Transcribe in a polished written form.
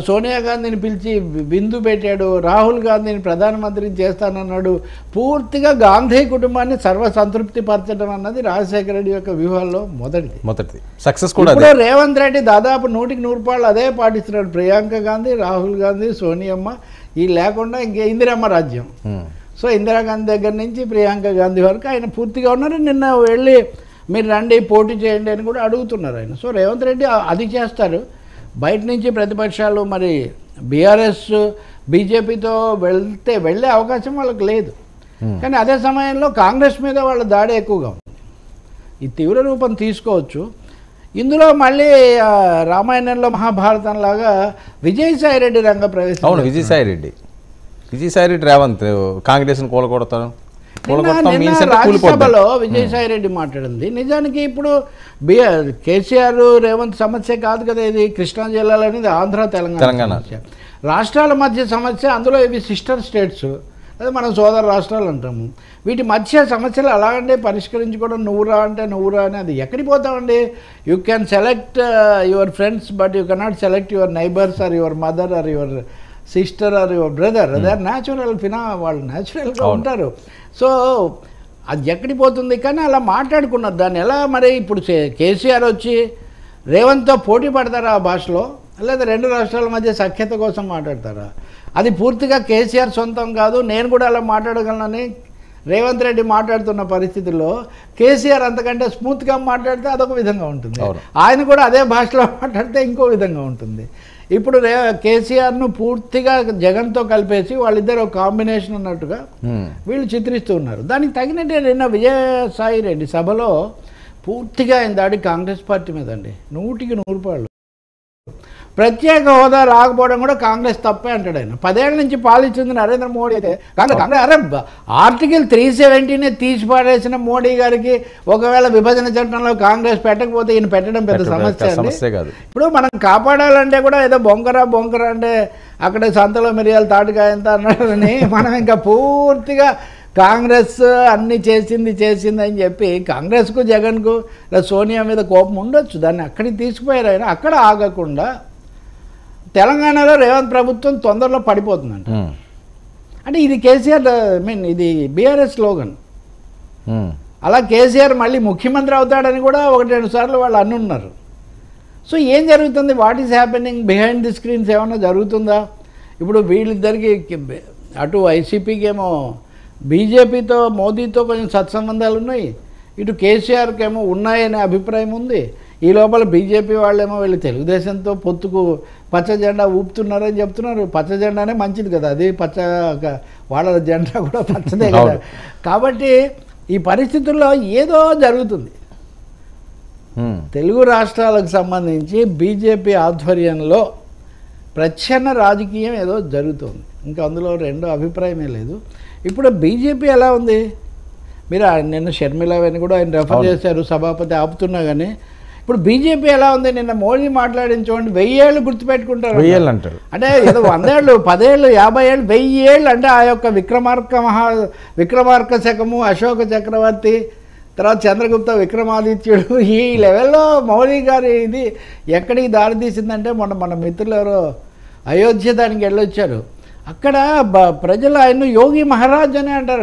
సోనియా గాంధీని పిలిచి విందు పెట్టాడు. రాహుల్ గాంధీని ప్రధానమంత్రిని చేస్తానన్నాడు. పూర్తిగా గాంధీ కుటుంబాన్ని సర్వసంతృప్తి పరచడం అన్నది రాజశేఖర రెడ్డి యొక్క వ్యూహాల్లో మొదటిది. సక్సెస్ కూడా ఇప్పుడు రేవంత్ రెడ్డి దాదాపు 100% అదే పాటిస్తున్నాడు. ప్రియాంక గాంధీ, రాహుల్ గాంధీ, సోనియమ్మ ఈ లేకుండా ఇంకే ఇందిరమ్మ రాజ్యం. సో ఇందిరాగాంధీ దగ్గర నుంచి ప్రియాంక గాంధీ వరకు ఆయన పూర్తిగా ఉన్నారు. నిన్న వెళ్ళి మీరు రండి పోటీ చేయండి అని కూడా అడుగుతున్నారు ఆయన. సో రేవంత్ రెడ్డి అది చేస్తారు. బయట నుంచి ప్రతిపక్షాలు మరి బీఆర్ఎస్ బీజేపీతో వెళ్ళే అవకాశం వాళ్ళకి లేదు. కానీ అదే సమయంలో కాంగ్రెస్ మీద వాళ్ళ దాడి ఎక్కువగా ఉంది. ఈ తీవ్ర రూపం తీసుకోవచ్చు. ఇందులో మళ్ళీ రామాయణంలో మహాభారతం లాగా విజయసాయిరెడ్డి రంగ ప్రవేశం. అవును, విజయసాయిరెడ్డి రేవంత్ కాంగ్రెస్ని కూలగొడతారు. రాజ్యసభలో విజయసాయిరెడ్డి మాట్లాడింది. నిజానికి ఇప్పుడు కేసీఆర్ రేవంత్ సమస్య కాదు కదా, ఇది కృష్ణా జిల్లాలో అనేది ఆంధ్ర తెలంగాణ రాష్ట్రాల మధ్య సమస్య. అందులో ఇవి సిస్టర్ స్టేట్స్, అదే మనం సోదర రాష్ట్రాలు అంటాము. వీటి మధ్య సమస్యలు అలాగంటే పరిష్కరించుకోవడం నువ్వురా అంటే నువ్వురా అని అది ఎక్కడికి పోతామండి. You can select your friends but you cannot select your neighbours or your mother or your sister or your brother. అదే న్యాచురల్ వాళ్ళు న్యాచురల్గా ఉంటారు. సో అది ఎక్కడికి పోతుంది. కానీ అలా మాట్లాడుకున్నారు. దాన్ని ఎలా మరి ఇప్పుడు కేసీఆర్ వచ్చి రేవంత్తో పోటీ పడతారా ఆ భాషలో, లేదా రెండు రాష్ట్రాల మధ్య సఖ్యత కోసం మాట్లాడతారా? అది పూర్తిగా కేసీఆర్ సొంతం కాదు. నేను కూడా అలా మాట్లాడగలనని రేవంత్ రెడ్డి మాట్లాడుతున్న పరిస్థితుల్లో కేసీఆర్ అంతకంటే స్మూత్గా మాట్లాడితే అదొక విధంగా ఉంటుంది. ఆయన కూడా అదే భాషలో మాట్లాడితే ఇంకో విధంగా ఉంటుంది. ఇప్పుడు కేసీఆర్ను పూర్తిగా జగన్తో కలిపేసి వాళ్ళిద్దరు ఒక కాంబినేషన్ ఉన్నట్టుగా వీళ్ళు చిత్రిస్తూ ఉన్నారు. దానికి తగినట్టే నిన్న విజయసాయిరెడ్డి సభలో పూర్తిగా ఆయన దాడి కాంగ్రెస్ పార్టీ మీద అండి. 100% ప్రత్యేక హోదా రాకపోవడం కూడా కాంగ్రెస్ తప్పే అంటాడు ఆయన. 10 ఏళ్ల నుంచి పాలించింది నరేంద్ర మోడీ అయితే కాంగ్రెస్ ఆర్టికల్ 370ని తీసి పారేసిన మోడీ గారికి ఒకవేళ విభజన చట్టంలో కాంగ్రెస్ పెట్టకపోతే ఈయన పెట్టడం పెద్ద సమస్య కాదు. ఇప్పుడు మనం కాపాడాలంటే కూడా ఏదో బొంకరా అంటే అక్కడే సంతలో మిరియాలు తాటికాయంత అన్నాడని మనం ఇంకా పూర్తిగా కాంగ్రెస్ అన్నీ చేసింది అని చెప్పి కాంగ్రెస్కు జగన్కు సోనియా మీద కోపం ఉండొచ్చు. దాన్ని అక్కడికి తీసుకుపోయారు. ఆయన అక్కడ ఆగకుండా తెలంగాణలో రేవంత్ ప్రభుత్వం తొందరలో పడిపోతుందంట. అంటే ఇది కేసీఆర్ ఇది బీఆర్ఎస్ స్లోగన్. అలా కేసీఆర్ మళ్ళీ ముఖ్యమంత్రి అవుతాడని కూడా 1-2 సార్లు వాళ్ళు అనున్నారు. సో ఏం జరుగుతుంది, what is happening behind the screens ఏమన్నా జరుగుతుందా? ఇప్పుడు వీళ్ళిద్దరికి అటు వైసీపీకి ఏమో బీజేపీతో మోదీతో కొంచెం సత్సంబంధాలు ఉన్నాయి, ఇటు కేసీఆర్కి ఏమో ఉన్నాయనే అభిప్రాయం ఉంది. ఈ లోపల బీజేపీ వాళ్ళేమో వీళ్ళు తెలుగుదేశంతో పొత్తుకు పచ్చ జెండా ఊపుతున్నారని చెప్తున్నారు. పచ్చ జెండానే మంచిది కదా, అది పచ్చ వాళ్ళ జెండా కూడా పచ్చదే కదా. కాబట్టి ఈ పరిస్థితుల్లో ఏదో జరుగుతుంది. తెలుగు రాష్ట్రాలకు సంబంధించి బీజేపీ ఆధ్వర్యంలో ప్రచ్ఛన్న రాజకీయం ఏదో జరుగుతుంది. ఇంకా అందులో రెండో అభిప్రాయమే లేదు. ఇప్పుడు బీజేపీ ఎలా ఉంది, మీరు నిన్న షర్మిలని కూడా ఆయన రెఫర్ చేశారు, సభాపతి ఆపుతున్నా కానీ ఇప్పుడు బీజేపీ ఎలా ఉంది? నిన్న మోడీ మాట్లాడిన చూడండి, 1000 ఏళ్ళు గుర్తుపెట్టుకుంటారు. 1000 ఏళ్ళు అంటారు. అంటే ఏదో 100 ఏళ్ళు, 10 ఏళ్ళు, 50 ఏళ్ళు, 1000 ఏళ్ళు అంటే ఆ యొక్క విక్రమార్క శకము, అశోక చక్రవర్తి, తర్వాత చంద్రగుప్త విక్రమాదిత్యుడు, ఈ లెవెల్లో మోడీ గారి ఇది ఎక్కడికి దారితీసిందంటే మన మిత్రులు ఎవరో అయోధ్య దానికి వెళ్ళొచ్చారు. అక్కడ ప్రజలు ఆయన యోగి మహారాజ్ అని అంటారు.